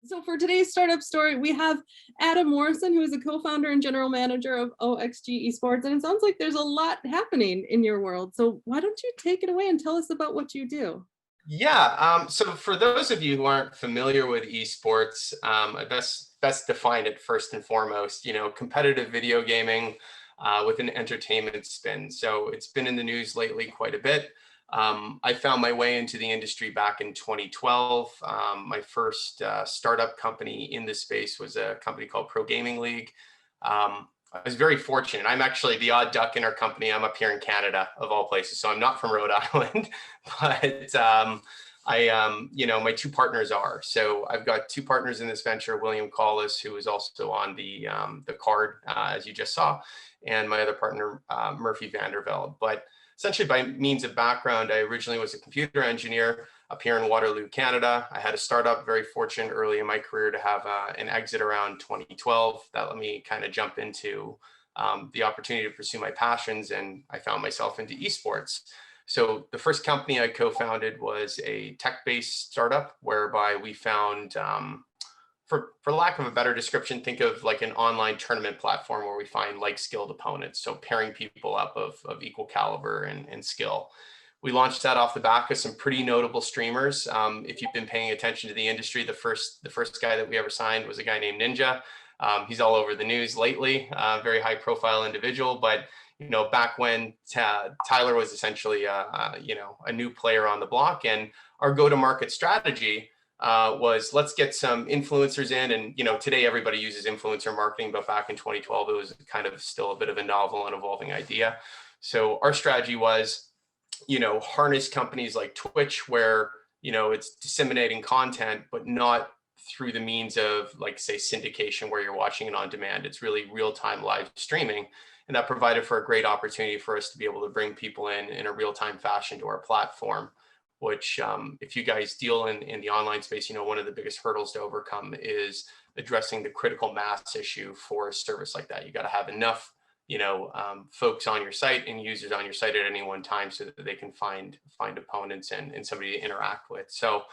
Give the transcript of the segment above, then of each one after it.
So for today's startup story, we have Adam Morrison, who is a co-founder and general manager of OXG Esports. And it sounds like there's a lot happening in your world. So why don't you take it away and tell us about what you do? Yeah, so for those of you who aren't familiar with esports, I best define it first and foremost, competitive video gaming with an entertainment spin. So it's been in the news lately quite a bit. I found my way into the industry back in 2012. My first startup company in this space was a company called Pro Gaming League. I was very fortunate. I'm actually the odd duck in our company. I'm up here in Canada, of all places. So I'm not from Rhode Island, but my two partners are. So I've got two partners in this venture, William Collis, who is also on the card, as you just saw, and my other partner, Murphy Vandervelde. But essentially, by means of background, I originally was a computer engineer up here in Waterloo, Canada. I had a startup, very fortunate early in my career to have an exit around 2012. That let me kind of jump into the opportunity to pursue my passions, and I found myself into esports. So the first company I co-founded was a tech-based startup whereby we found, for lack of a better description, think of like an online tournament platform where we find like skilled opponents. So pairing people up of equal caliber and skill. We launched that off the back of some pretty notable streamers. If you've been paying attention to the industry, the first guy that we ever signed was a guy named Ninja. He's all over the news lately, very high profile individual, but back when Tyler was essentially a new player on the block, and our go-to-market strategy was let's get some influencers in. And today everybody uses influencer marketing, but back in 2012 it was kind of still a bit of a novel and evolving idea. So our strategy was harness companies like Twitch, where it's disseminating content, but not through the means of, like, say, syndication where you're watching it on demand. It's really real-time live streaming. And that provided for a great opportunity for us to be able to bring people in a real-time fashion to our platform, which if you guys deal in the online space, one of the biggest hurdles to overcome is addressing the critical mass issue for a service like that. You got to have enough folks on your site and users on your site at any one time so that they can find opponents and somebody to interact with. So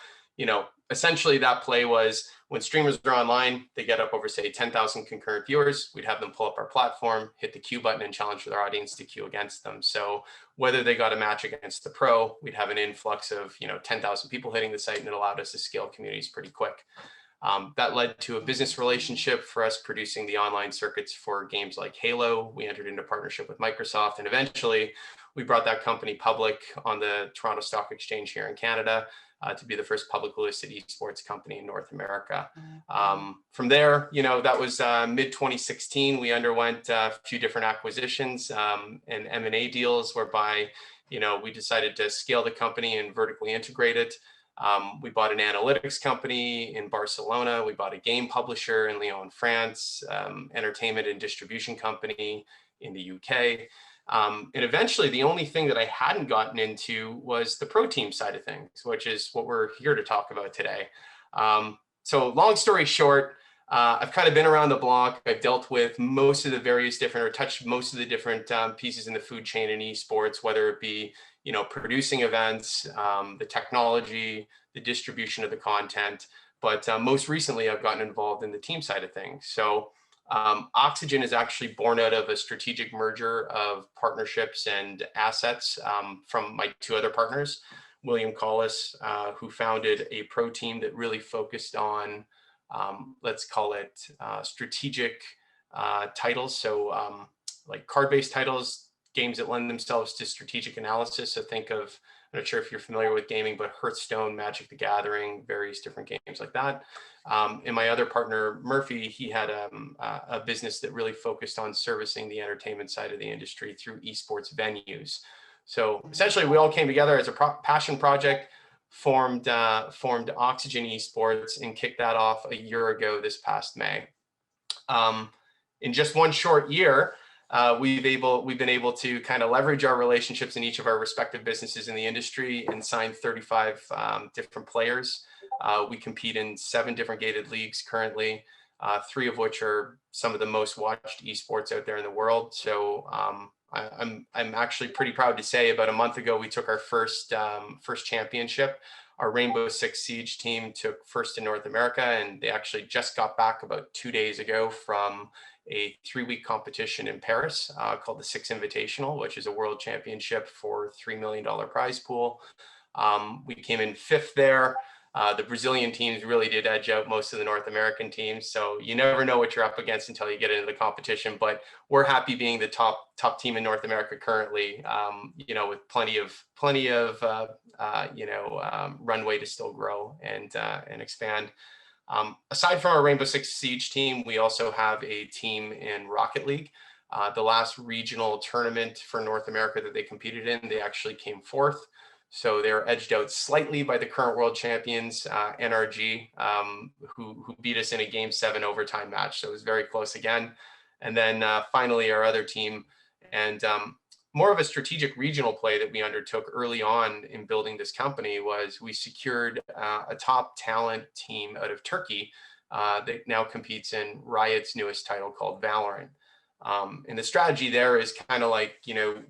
essentially that play was when streamers are online, they get up over, say, 10,000 concurrent viewers. We'd have them pull up our platform, hit the queue button, and challenge their audience to queue against them. So whether they got a match against the pro, we'd have an influx of 10,000 people hitting the site, and it allowed us to scale communities pretty quick. That led to a business relationship for us producing the online circuits for games like Halo. We entered into partnership with Microsoft, and eventually we brought that company public on the Toronto Stock Exchange here in Canada to be the first publicly listed esports company in North America. From there, that was mid-2016. We underwent a few different acquisitions and M&A deals whereby, we decided to scale the company and vertically integrate it. We bought an analytics company in Barcelona. We bought a game publisher in Lyon, France, entertainment and distribution company in the UK. And eventually, the only thing that I hadn't gotten into was the pro team side of things, which is what we're here to talk about today. So long story short, I've kind of been around the block. I've dealt with most of the various different, or touched most of the different pieces in the food chain in esports, whether it be producing events, the technology, the distribution of the content. But most recently, I've gotten involved in the team side of things. So Oxygen is actually born out of a strategic merger of partnerships and assets from my two other partners, William Collis, who founded a pro team that really focused on, let's call it strategic titles. So like card-based titles, games that lend themselves to strategic analysis. So think of, I'm not sure if you're familiar with gaming, but Hearthstone, Magic the Gathering, various different games like that. And my other partner, Murphy, he had a business that really focused on servicing the entertainment side of the industry through esports venues. So essentially, we all came together as a passion project, formed Oxygen Esports, and kicked that off a year ago this past May. In just one short year, we've been able to kind of leverage our relationships in each of our respective businesses in the industry and sign 35 different players. We compete in 7 different gated leagues currently, 3 of which are some of the most watched esports out there in the world. So I'm actually pretty proud to say about a month ago, we took our first championship Our Rainbow Six Siege team took first in North America, and they actually just got back about 2 days ago from a 3-week competition in Paris called the Six Invitational, which is a world championship for $3 million prize pool. We came in 5th there. The Brazilian teams really did edge out most of the North American teams. So you never know what you're up against until you get into the competition, but we're happy being the top team in North America currently, with plenty of runway to still grow and expand. Aside from our Rainbow Six Siege team, we also have a team in Rocket League. The last regional tournament for North America that they competed in, they actually came 4th. So they're edged out slightly by the current world champions, NRG, who beat us in a Game 7 overtime match. So it was very close again. And then finally, our other team, and more of a strategic regional play that we undertook early on in building this company was we secured a top talent team out of Turkey that now competes in Riot's newest title called Valorant. And the strategy there is kind of like,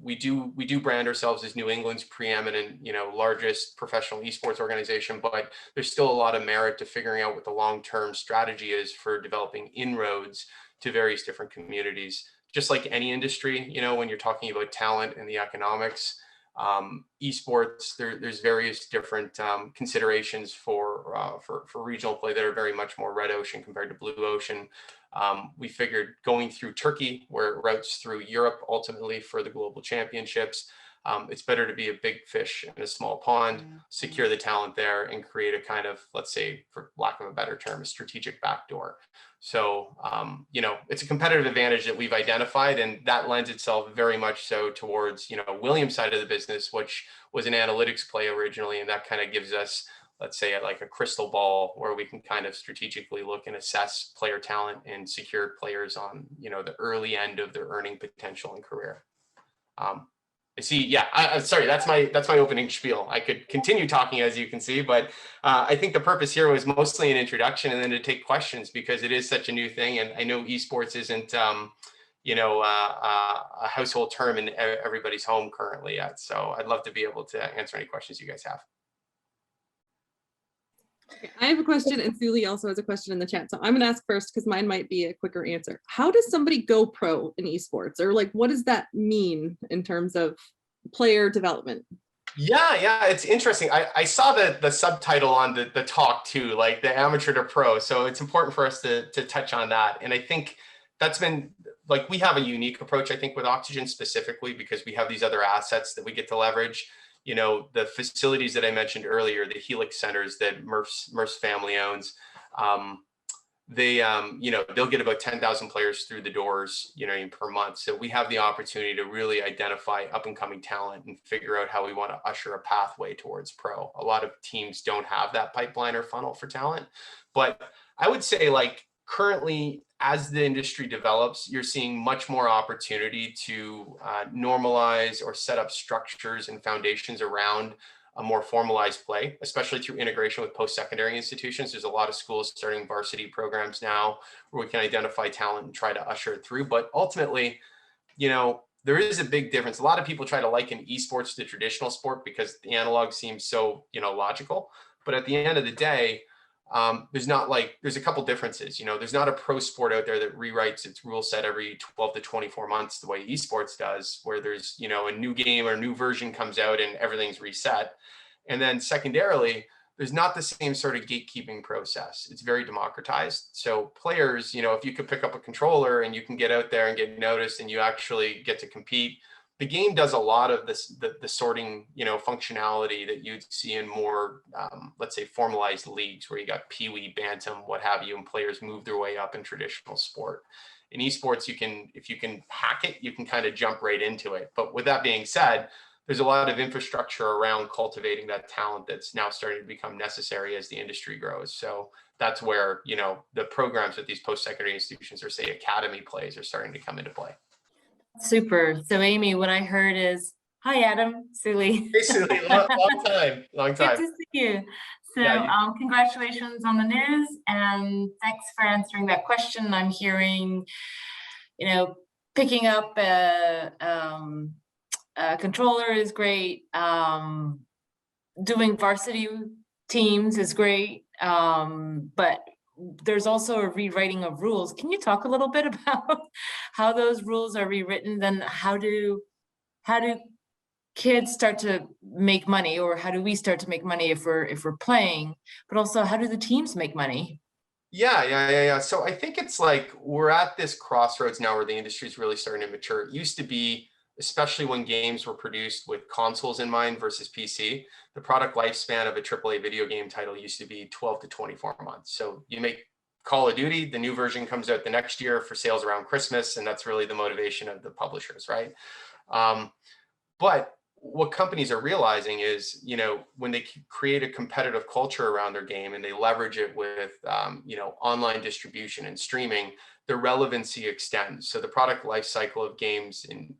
we do brand ourselves as New England's preeminent, largest professional esports organization, but there's still a lot of merit to figuring out what the long-term strategy is for developing inroads to various different communities. Just like any industry, when you're talking about talent and the economics, esports, there's various different considerations for regional play that are very much more red ocean compared to blue ocean. We figured going through Turkey, where it routes through Europe ultimately for the global championships, it's better to be a big fish in a small pond, secure the talent there, and create a kind of, let's say, for lack of a better term, a strategic backdoor. So, it's a competitive advantage that we've identified, and that lends itself very much so towards, William's side of the business, which was an analytics play originally, and that kind of gives us, let's say, like a crystal ball where we can kind of strategically look and assess player talent and secure players on, the early end of their earning potential and career. I see. Yeah, I'm sorry. That's my opening spiel. I could continue talking, as you can see, but I think the purpose here was mostly an introduction and then to take questions because it is such a new thing. And I know esports isn't, a household term in everybody's home currently yet. So I'd love to be able to answer any questions you guys have. I have a question, and Suli also has a question in the chat. So I'm going to ask first because mine might be a quicker answer. How does somebody go pro in esports, or what does that mean in terms of player development? Yeah, it's interesting. I saw the subtitle on the talk too, like the amateur to pro. So it's important for us to touch on that. And I think that's been we have a unique approach, I think, with Oxygen specifically because we have these other assets that we get to leverage. The facilities that I mentioned earlier, the Helix centers that Murph's family owns, they'll get about 10,000 players through the doors, per month. So we have the opportunity to really identify up and coming talent and figure out how we want to usher a pathway towards pro. A lot of teams don't have that pipeline or funnel for talent, but I would say currently, as the industry develops, you're seeing much more opportunity to normalize or set up structures and foundations around a more formalized play, especially through integration with post-secondary institutions. There's a lot of schools starting varsity programs now where we can identify talent and try to usher it through. But ultimately, there is a big difference. A lot of people try to liken esports to traditional sport because the analog seems so, logical. But at the end of the day, there's a couple differences. There's not a pro sport out there that rewrites its rule set every 12 to 24 months the way esports does, where there's, a new game or a new version comes out and everything's reset. And then secondarily, there's not the same sort of gatekeeping process. It's very democratized. So players, if you could pick up a controller and you can get out there and get noticed and you actually get to compete, the game does a lot of this, the sorting, functionality that you'd see in more, let's say, formalized leagues where you got peewee, bantam, what have you, and players move their way up in traditional sport. In esports, if you can hack it, you can kind of jump right into it. But with that being said, there's a lot of infrastructure around cultivating that talent that's now starting to become necessary as the industry grows. So that's where, the programs at these post-secondary institutions or say academy plays are starting to come into play. Super. So Amy, what I heard is, hi, Adam, Suli. Hey, Suli, long time. Good to see you. So yeah, congratulations on the news and thanks for answering that question. I'm hearing, picking up a controller is great. Doing varsity teams is great, but there's also a rewriting of rules. Can you talk a little bit about how those rules are rewritten? Then how do kids start to make money, or how do we start to make money if we're playing? But also, how do the teams make money? Yeah. So I think it's like we're at this crossroads now where the industry is really starting to mature. It used to be, especially when games were produced with consoles in mind versus PC, the product lifespan of a AAA video game title used to be 12 to 24 months. So you make Call of Duty, the new version comes out the next year for sales around Christmas, and that's really the motivation of the publishers, right? But what companies are realizing is, when they create a competitive culture around their game and they leverage it with, online distribution and streaming, their relevancy extends. So the product life cycle of games in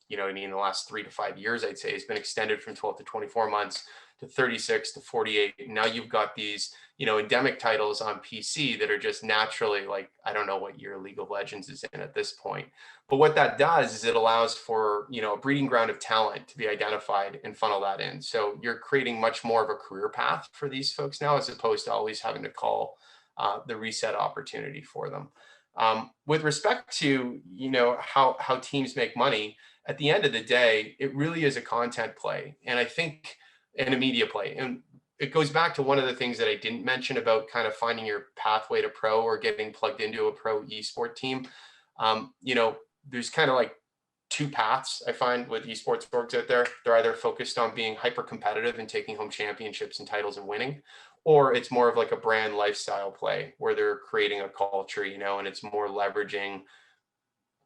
the last 3 to 5 years, I'd say, has been extended from 12 to 24 months to 36 to 48. And now you've got these, endemic titles on PC that are just naturally, like, I don't know what year League of Legends is in at this point. But what that does is it allows for, a breeding ground of talent to be identified and funnel that in. So you're creating much more of a career path for these folks now, as opposed to always having to call the reset opportunity for them. With respect to, how teams make money, at the end of the day, it really is a content play. And I think, and a media play. And it goes back to one of the things that I didn't mention about kind of finding your pathway to pro or getting plugged into a pro esport team. There's kind of like two paths I find with esports orgs out there. They're either focused on being hyper competitive and taking home championships and titles and winning, or it's more of like a brand lifestyle play where they're creating a culture, and it's more leveraging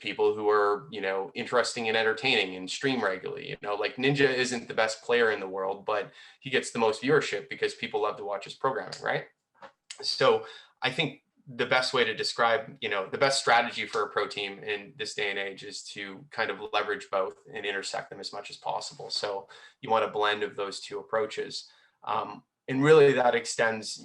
people who are, interesting and entertaining and stream regularly. Like Ninja isn't the best player in the world, but he gets the most viewership because people love to watch his programming, right? So I think the best way to describe, the best strategy for a pro team in this day and age is to kind of leverage both and intersect them as much as possible. So you want a blend of those two approaches. And really that extends,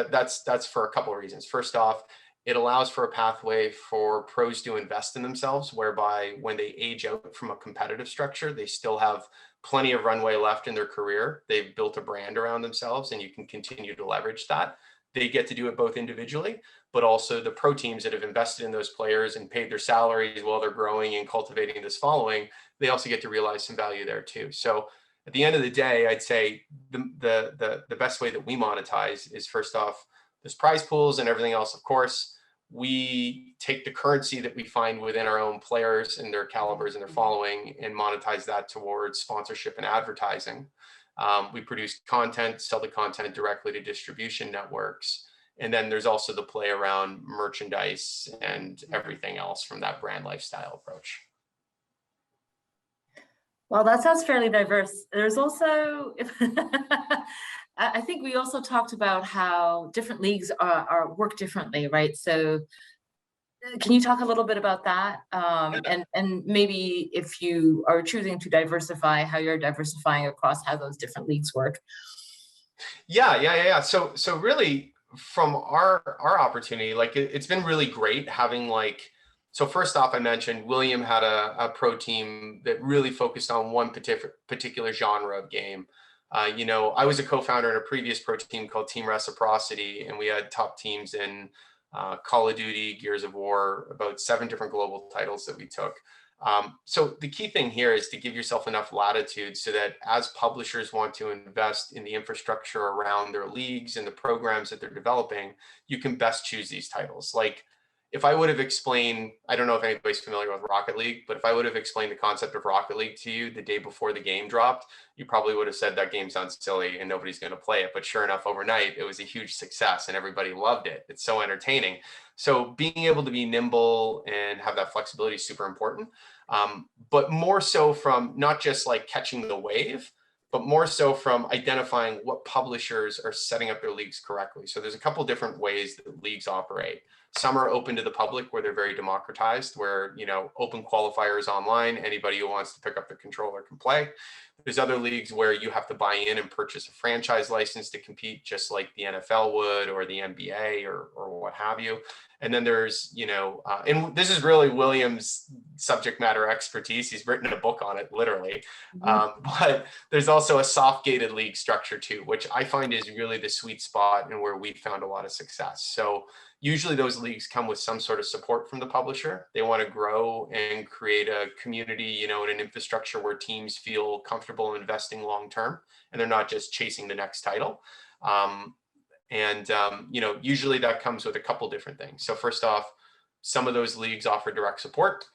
that's for a couple of reasons. First off, it allows for a pathway for pros to invest in themselves, whereby when they age out from a competitive structure, they still have plenty of runway left in their career. They've built a brand around themselves, and you can continue to leverage that. They get to do it both individually, but also the pro teams that have invested in those players and paid their salaries while they're growing and cultivating this following, they also get to realize some value there too. So at the end of the day, I'd say the best way that we monetize is, first off, there's prize pools and everything else, of course. We take the currency that we find within our own players and their calibers and their following and monetize that towards sponsorship and advertising. We produce content, sell the content directly to distribution networks. And then there's also the play around merchandise and everything else from that brand lifestyle approach. Well, that sounds fairly diverse. There's also, I think we also talked about how different leagues are work differently, right? So can you talk a little bit about that? And maybe if you are choosing to diversify, how you're diversifying across how those different leagues work? Yeah. So really from our opportunity, like it's been really great having so first off, I mentioned William had a pro team that really focused on one particular genre of game. I was a co-founder in a previous pro team called Team Reciprocity, and we had top teams in Call of Duty, Gears of War, about 7 different global titles that we took. So the key thing here is to give yourself enough latitude so that as publishers want to invest in the infrastructure around their leagues and the programs that they're developing, you can best choose these titles. Like, if I would have explained, I don't know if anybody's familiar with Rocket League, but if I would have explained the concept of Rocket League to you the day before the game dropped, you probably would have said that game sounds silly and nobody's going to play it. But sure enough, overnight, it was a huge success and everybody loved it. It's so entertaining. So being able to be nimble and have that flexibility is super important. But more so from not just like catching the wave, but more so from identifying what publishers are setting up their leagues correctly. So there's a couple different ways that leagues operate. Some are open to the public where they're very democratized, where, you know, open qualifiers online, anybody who wants to pick up the controller can play. There's other leagues where you have to buy in and purchase a franchise license to compete, just like the NFL would, or the NBA, or what have you. And then there's, you know, and this is really William's subject matter expertise. He's written a book on it, literally. But there's also a soft gated league structure too, which I find is really the sweet spot and where we found a lot of success. So usually those leagues come with some sort of support from the publisher. They want to grow and create a community, you know, and an infrastructure where teams feel comfortable investing long term, and they're not just chasing the next title. You know, usually that comes with a couple different things. So first off, some of those leagues offer direct support.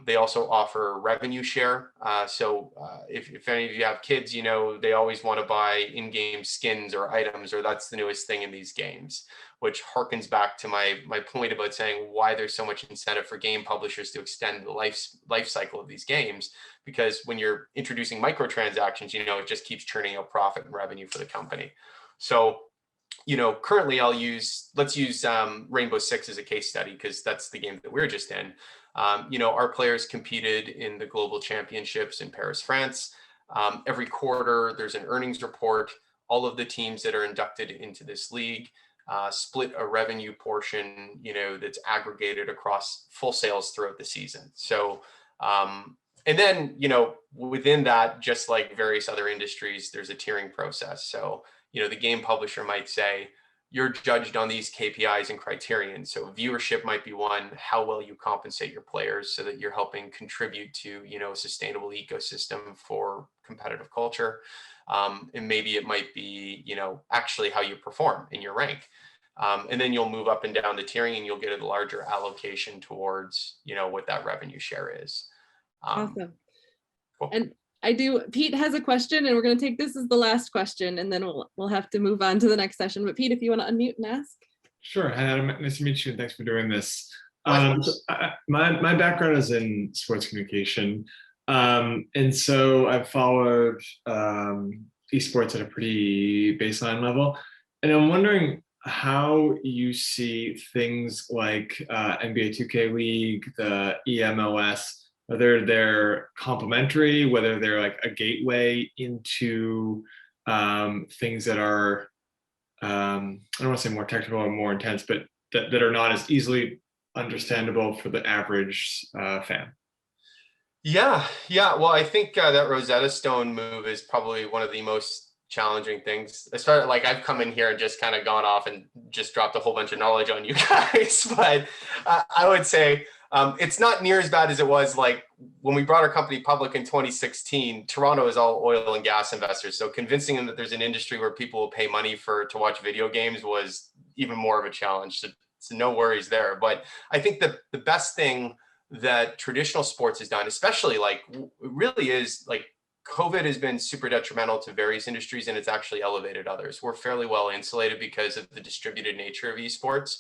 They also offer revenue share. If any of you have kids, you know, they always want to buy in-game skins or items, or that's the newest thing in these games, which harkens back to my point about saying why there's so much incentive for game publishers to extend the life cycle of these games. Because when you're introducing microtransactions, you know, it just keeps churning out profit and revenue for the company. So, you know, currently let's use Rainbow Six as a case study, because that's the game that we're just in. You know, our players competed in the global championships in Paris, France. Every quarter, there's an earnings report. All of the teams that are inducted into this league split a revenue portion, you know, that's aggregated across full sales throughout the season. So, and then, you know, within that, just like various other industries, there's a tiering process. So, you know, the game publisher might say, you're judged on these KPIs and criterion. So viewership might be one, how well you compensate your players so that you're helping contribute to, you know, a sustainable ecosystem for competitive culture. And maybe it might be, you know, actually how you perform in your rank. And then you'll move up and down the tiering, and you'll get a larger allocation towards, you know, what that revenue share is. Awesome. Cool. And Pete has a question, and we're going to take this as the last question, and then we'll have to move on to the next session. But Pete, if you want to unmute and ask. Sure. Hi, Adam. Nice to meet you, and thanks for doing this. My background is in sports communication, and so I've followed esports at a pretty baseline level, and I'm wondering how you see things like NBA 2K League, the EMLS, whether they're complementary, whether they're like a gateway into things that are, I don't want to say more technical or more intense, but that are not as easily understandable for the average fan. Yeah. Well, I think that Rosetta Stone move is probably one of the most challenging things. As far as like, I've come in here and just kind of gone off and just dropped a whole bunch of knowledge on you guys, but I would say it's not near as bad as it was like when we brought our company public in 2016. Toronto is all oil and gas investors. So convincing them that there's an industry where people will pay money to watch video games was even more of a challenge. So no worries there. But I think that the best thing that traditional sports has done, especially like really is like COVID has been super detrimental to various industries, and it's actually elevated others. We're fairly well insulated because of the distributed nature of esports.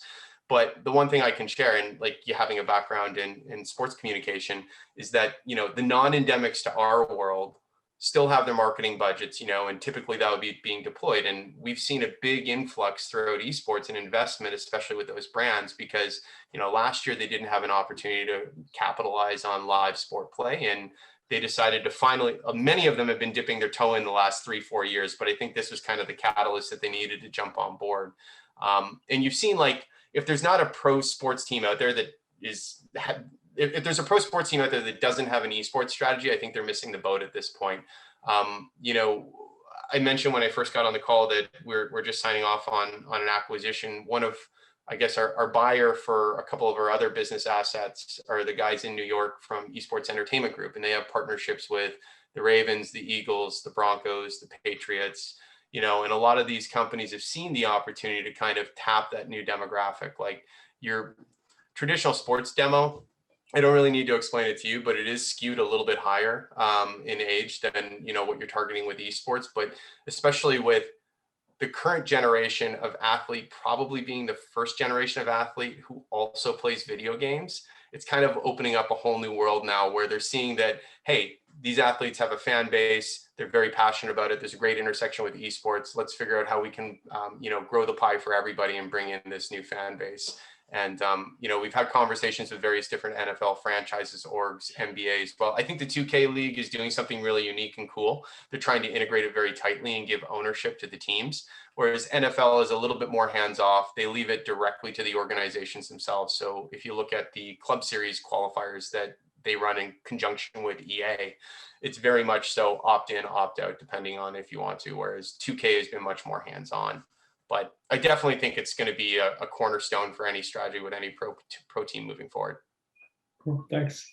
But the one thing I can share, and like you having a background in sports communication, is that, you know, the non-endemics to our world still have their marketing budgets, you know, and typically that would be being deployed. And we've seen a big influx throughout esports and investment, especially with those brands, because, you know, last year they didn't have an opportunity to capitalize on live sport play. And they decided to finally, many of them have been dipping their toe in the last 3-4 years, but I think this was kind of the catalyst that they needed to jump on board. And you've seen, like, if there's not a pro sports team out there that is, if there's a pro sports team out there that doesn't have an esports strategy, I think they're missing the boat at this point. You know, I mentioned when I first got on the call that we're just signing off on an acquisition. One of, I guess, our buyer for a couple of our other business assets are the guys in New York from Esports Entertainment Group, and they have partnerships with the Ravens, the Eagles, the Broncos, the Patriots, you know, and a lot of these companies have seen the opportunity to kind of tap that new demographic. Like your traditional sports demo, I don't really need to explain it to you, but it is skewed a little bit higher in age than, you know, what you're targeting with esports. But especially with the current generation of athlete probably being the first generation of athlete who also plays video games, it's kind of opening up a whole new world now where they're seeing that, hey, these athletes have a fan base, they're very passionate about it, there's a great intersection with esports, let's figure out how we can, you know, grow the pie for everybody and bring in this new fan base. And, you know, we've had conversations with various different NFL franchises, orgs, NBAs. Well, I think the 2K League is doing something really unique and cool. They're trying to integrate it very tightly and give ownership to the teams, whereas NFL is a little bit more hands-off. They leave it directly to the organizations themselves. So if you look at the Club Series qualifiers that they run in conjunction with EA, it's very much so opt-in, opt-out, depending on if you want to, whereas 2K has been much more hands-on. But I definitely think it's going to be a cornerstone for any strategy with any pro team moving forward. Cool, thanks.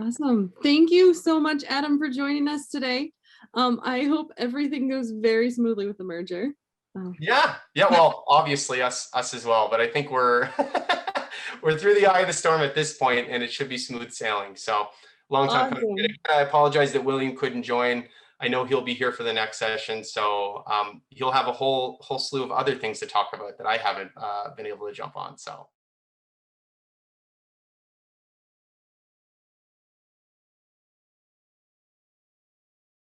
Awesome. Thank you so much, Adam, for joining us today. I hope everything goes very smoothly with the merger. Yeah. Well, obviously us as well, but I think we're we're through the eye of the storm at this point, and it should be smooth sailing. So long time coming. Awesome. I apologize that William couldn't join. I know he'll be here for the next session, so he'll have a whole slew of other things to talk about that I haven't been able to jump on. So